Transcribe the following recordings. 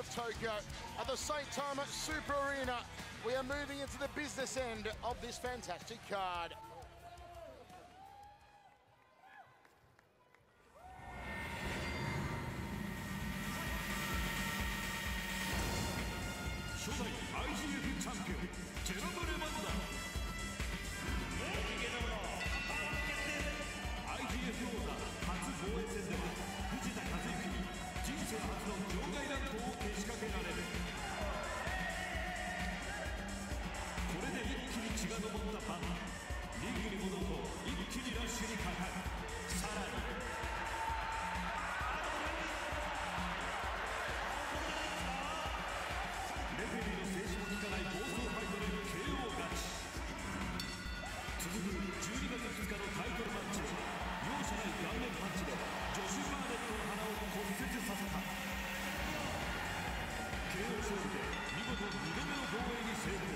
of Tokyo at the Saitama Super Arena. We are moving into the business end of this fantastic card. IGF チャンピオンジェロム・レバンダ IGF 王座初防衛戦では藤田和幸に人生初の場外乱闘をけしかけられる。これで一気に血が上ったバンダ、リングに戻ると一気にラッシュにかかる。さらにレフェリーの制止も効かない暴走ファイトで KO 勝ち。続く12月2日のタイトルマッチは容赦ない顔面パンチでジョシュ・バーネットの鼻を骨折させた。 KO 勝利で見事2度目の防衛に成功。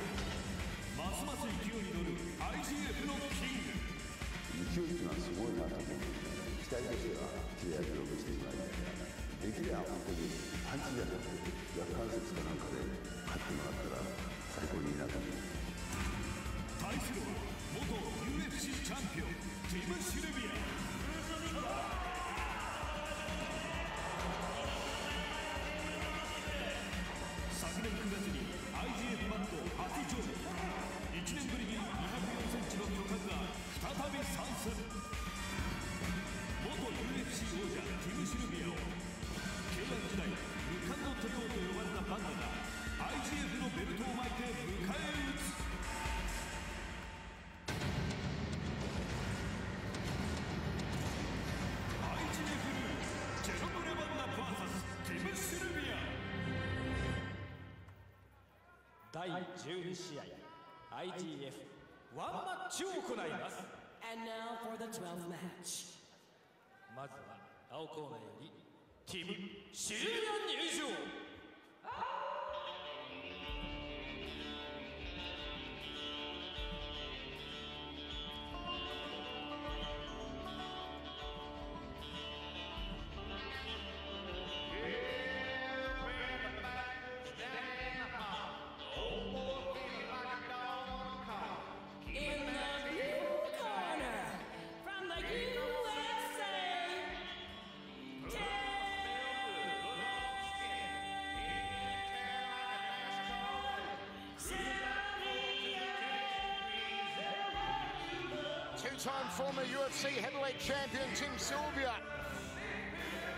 ますます勢いに乗る IGF のキング。勢いがすごいなと思って、期待としては切れ味を見せてもらいたいが、できれば本当にパンチじゃなくて逆関節かなんかで勝ってもらったら最高にいいなと思う。対するは元 UFC チャンピオンティム・シルビア。昨年9月に IGF マット初上陸。1年ぶりに204センチの巨漢が再び参戦。元 UFC 王者ティム・シルビアをK1時代無冠の帝王と呼ばれたバンダが IGF のベルトを巻いて迎え撃つ。ジェロム・レバンダ vs ティム・シルビア。第12試合 IGF ワンマッチを行います。 And now for the 12th match. まずは青コーナーよりティム・シルビア入場。Two-time former UFC heavyweight champion Tim Sylvia,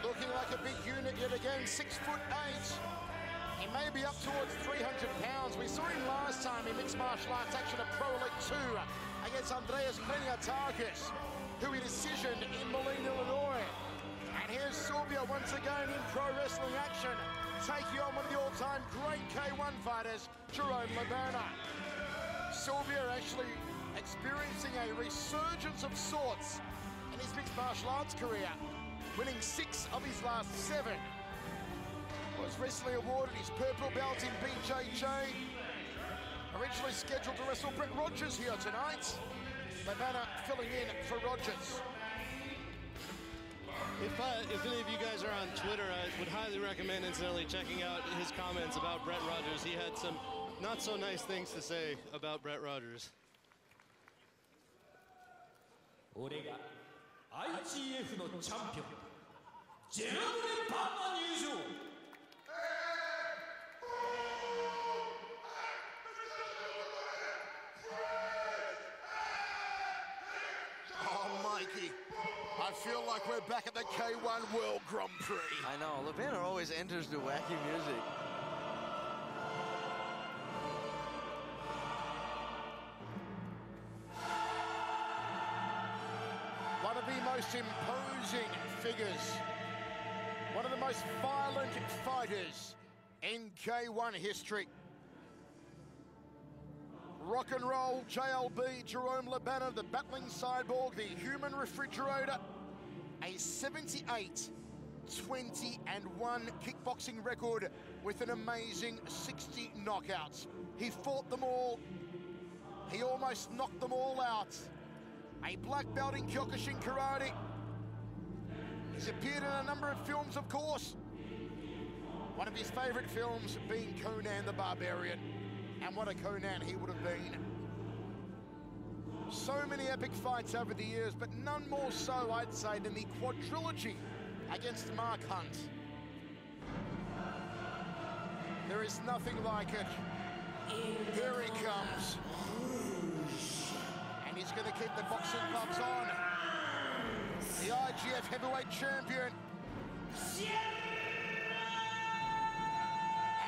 looking like a big unit yet again, 6'8". He may be up towards 300 pounds. We saw him last time in mixed martial arts action at Pro Elite 2 against Andreas Kliniatakis, who he decisioned in Moline, Illinois. And here's Sylvia once again in pro wrestling action, taking on one of the all-time great K1 fighters, Jérôme. Sylvia actually experiencing a resurgence of sorts in his mixed martial arts career, winning 6 of his last 7. Was recently awarded his purple belt in BJJ. Originally scheduled to wrestle Brett Rogers here tonight. Lebana filling in for Rogers. If any of you guys are on Twitter, I would highly recommend incidentally checking out his comments about Brett Rogers. He had some not so nice things to say about Brett Rogers. 俺が IGF のチャンピオンジェロム・レバンダ入場。 Oh, Mikey, I feel like we're back at the K1 World Grand Prix. I know, Lebana always enters the wacky music. One of the most imposing figures, one of the most violent fighters in K1 history. Rock and roll JLB, Jérôme Lebana, the battling cyborg, the human refrigerator, a 78-20-1 kickboxing record with an amazing 60 knockouts. He fought them all. He almost knocked them all out. A black belt in Kyokushin Karate. He's appeared in a number of films, of course. One of his favorite films being Conan the Barbarian. And what a Conan he would have been. So many epic fights over the years, but none more so, I'd say, than the quadrilogy against Mark Hunt. There is nothing like it. Here he comes. And he's going to keep the boxing gloves on. The IGF heavyweight champion.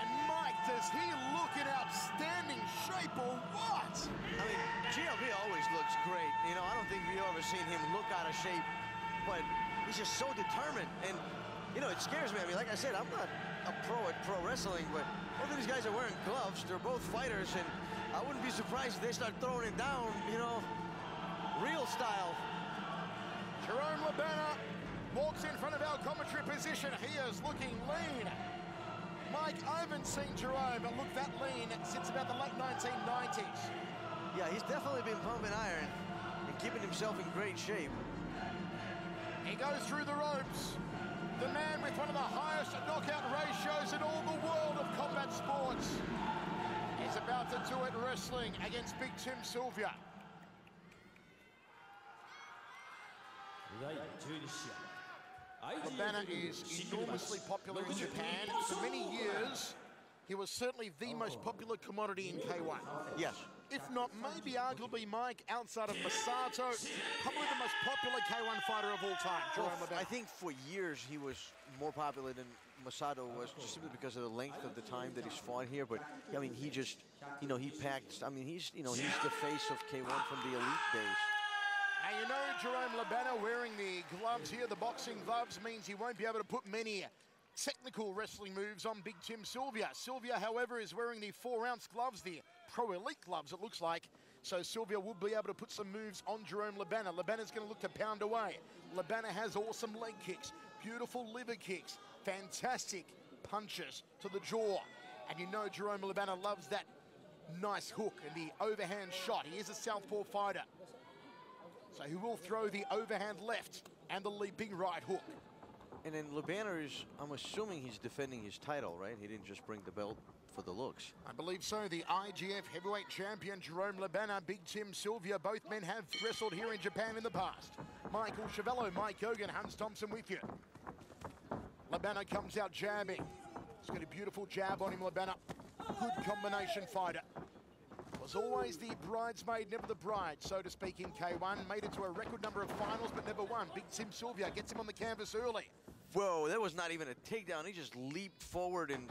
And Mike, does he look in outstanding shape or what? I mean, GLB always looks great. You know, I don't think we've ever seen him look out of shape, but he's just so determined. And, you know, it scares me. I mean, like I said, I'm not a pro at pro wrestling, but both of these guys are wearing gloves. They're both fighters, and I wouldn't be surprised if they start throwing it down, you know, real style. Jérôme Labana walks in front of our commentary position. He is looking lean. Mike, I haven't seen Jérôme look that lean since about the late 1990s. Yeah, he's definitely been pumping iron and keeping himself in great shape. He goes through the ropes. The man with one of the highest knockout ratios in all the world of combat sports is about to do it wrestling against Big Tim Sylvia. Labana is enormously popular in Japan. For many years, he was certainly the most popular commodity in K1. Yes. If not, maybe arguably, Mike, outside of Masato, probably the most popular K1 fighter of all time, Jérôme Labana. I think for years he was more popular than Masato was, just simply because of the length of the time that he's fought here. But I mean, he just, you know, he packed. I mean, he's the face of K1 from the elite days. And you know, Jérôme Labana wearing the gloves here, the boxing gloves, means he won't be able to put many technical wrestling moves on Big Tim Sylvia. Sylvia, however, is wearing the 4-ounce gloves, the Pro Elite gloves, it looks like. So Sylvia will be able to put some moves on Jérôme Labana. Labana's going to look to pound away. Labana has awesome leg kicks, beautiful liver kicks, fantastic punches to the jaw. And you know Jérôme Labana loves that nice hook and the overhand shot. He is a southpaw fighter. So he will throw the overhand left and the leaping right hook. And then Labana is, I'm assuming he's defending his title, right? He didn't just bring the belt for the looks. I believe so. The IGF heavyweight champion, Jérôme Labana, Big Tim Sylvia, both men have wrestled here in Japan in the past. Michael Chavello, Mike Hogan, Hans Thompson with you. Labana comes out jabbing. He's got a beautiful jab on him, Labana. Good combination fighter. Was always the bridesmaid, never the bride, so to speak, in K1. Made it to a record number of finals, but never won. Big Tim Sylvia gets him on the canvas early. Whoa, that was not even a takedown. He just leaped forward and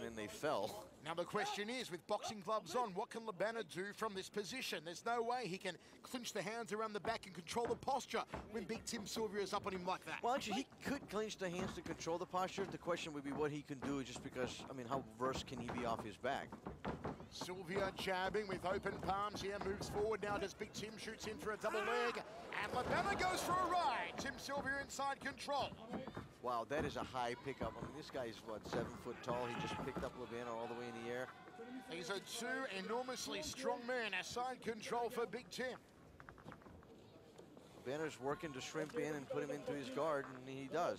then they fell. Now the question is, with boxing gloves on, what can Labana do from this position? There's no way he can clinch the hands around the back and control the posture when Big Tim Sylvia is up on him like that. Well, actually, he could clinch the hands to control the posture. The question would be what he can do, just because, I mean, how versed can he be off his back? Sylvia jabbing with open palms here, moves forward now. Does Big Tim shoots in for a double leg, and Labana goes for a ride. Tim Sylvia inside control. Wow, that is a high pickup. I mean, this guy is, what, 7 foot tall? He just picked up Labana all the way in the air. These are two enormously strong men. A side control for Big Tim. Labana's working to shrimp in and put him into his guard, and he does.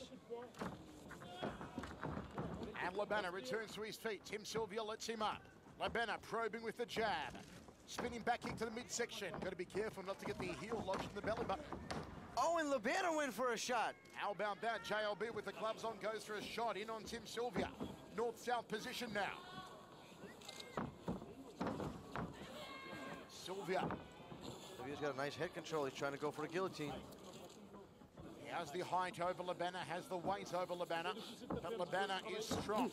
And Labana returns to his feet. Tim Sylvia lets him up. Labana probing with the jab. Spinning back kick to the midsection. Got to be careful not to get the heel lodged in the belly button. Oh, and Labana went for a shot. How about that? JLB with the gloves on goes for a shot in on Tim Sylvia. North-south position now. Sylvia. Sylvia's got a nice head control. He's trying to go for a guillotine. He has the height over Labana, has the weight over Labana, but Labana is strong.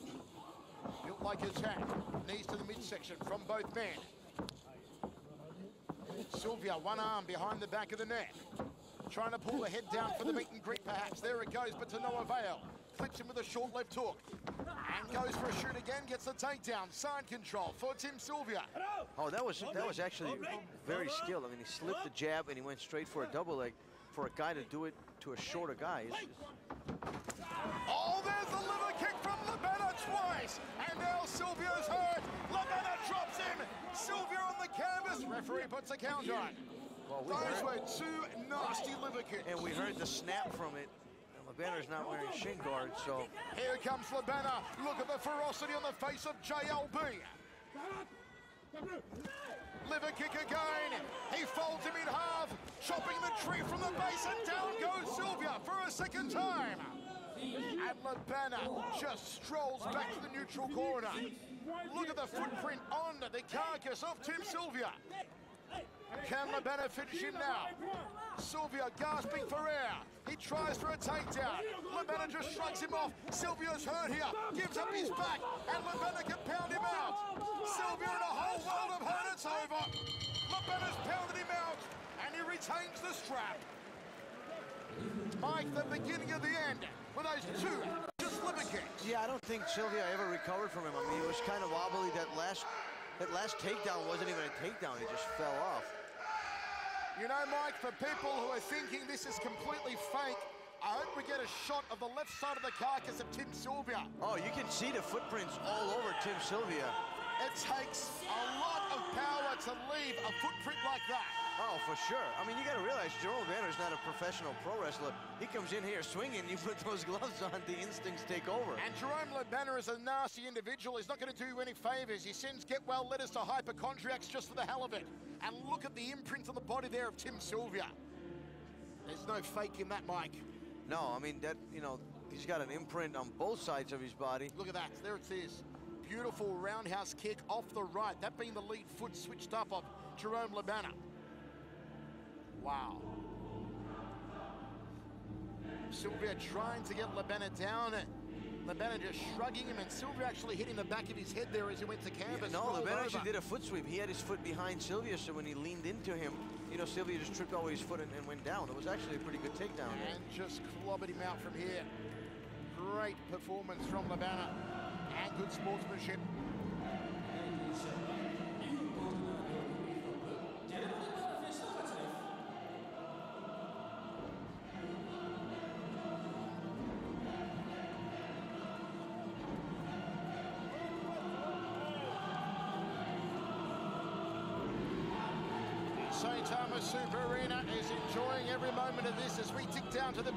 Built like a tank. Knees to the midsection from both men. Sylvia, one arm behind the back of the neck. Trying to pull the head down for the meet and greet perhaps. There it goes, but to no avail. Clips him with a short left hook. And goes for a shoot again, gets the takedown. Side control for Tim Sylvia. Oh, that was actually very skilled. I mean, he slipped the jab and he went straight for a double leg. For a guy to do it to a shorter guy is... Oh, there's the liver kick from Labana twice. And now Sylvia's hurt. Labana drops him. Sylvia on the canvas. Referee puts a count on. Well, Those were two nasty liver kicks. And we heard the snap from it. And Banner's not wearing shin guards, so... Here comes Banner. Look at the ferocity on the face of JLB. Liver kick again. He folds him in half, chopping the tree from the base, and down goes Sylvia for a second time. And Banner just strolls back to the neutral corner. Look at the footprint on the carcass of Tim Sylvia. Can Banner finish him now? Sylvia gasping for air. He tries for a takedown. Banner just shrugs him off. Sylvia's hurt here. Gives up his back, and Banner can pound him out. Sylvia in a whole world of hurt. It's over. Banner's pounded him out, and he retains the strap. Mike, the beginning of the end with those two just liver kicks. Yeah, I don't think Sylvia ever recovered from him. I mean, it was kind of wobbly. That last takedown wasn't even a takedown. He just fell off. You know, Mike, for people who are thinking this is completely fake, I hope we get a shot of the left side of the carcass of Tim Sylvia. Oh, you can see the footprints all over Tim Sylvia. It takes a lot of power to leave a footprint like that. Oh, for sure. I mean, you got to realize Jérôme Banner's not a professional pro wrestler. He comes in here swinging, you put those gloves on, the instincts take over. And Jérôme Banner is a nasty individual. He's not going to do you any favors. He sends get-well letters to hypochondriacs just for the hell of it. And look at the imprint on the body there of Tim Sylvia. There's no fake in that, Mike. No, I mean, that, you know, he's got an imprint on both sides of his body. Look at that. There it is. Beautiful roundhouse kick off the right. That being the lead foot switched up of Jérôme Banner. Wow. Sylvia trying to get Banner down. Banner just shrugging him, and Sylvia actually hitting the back of his head there as he went to canvas. Yeah, no, Banner actually did a foot sweep. He had his foot behind Sylvia, so when he leaned into him, you know, Sylvia just tripped over his foot and went down. It was actually a pretty good takedown. And just clobbered him out from here. Great performance from Banner, and good sportsmanship. Saitama Super Arena is enjoying every moment of this as we tick down to the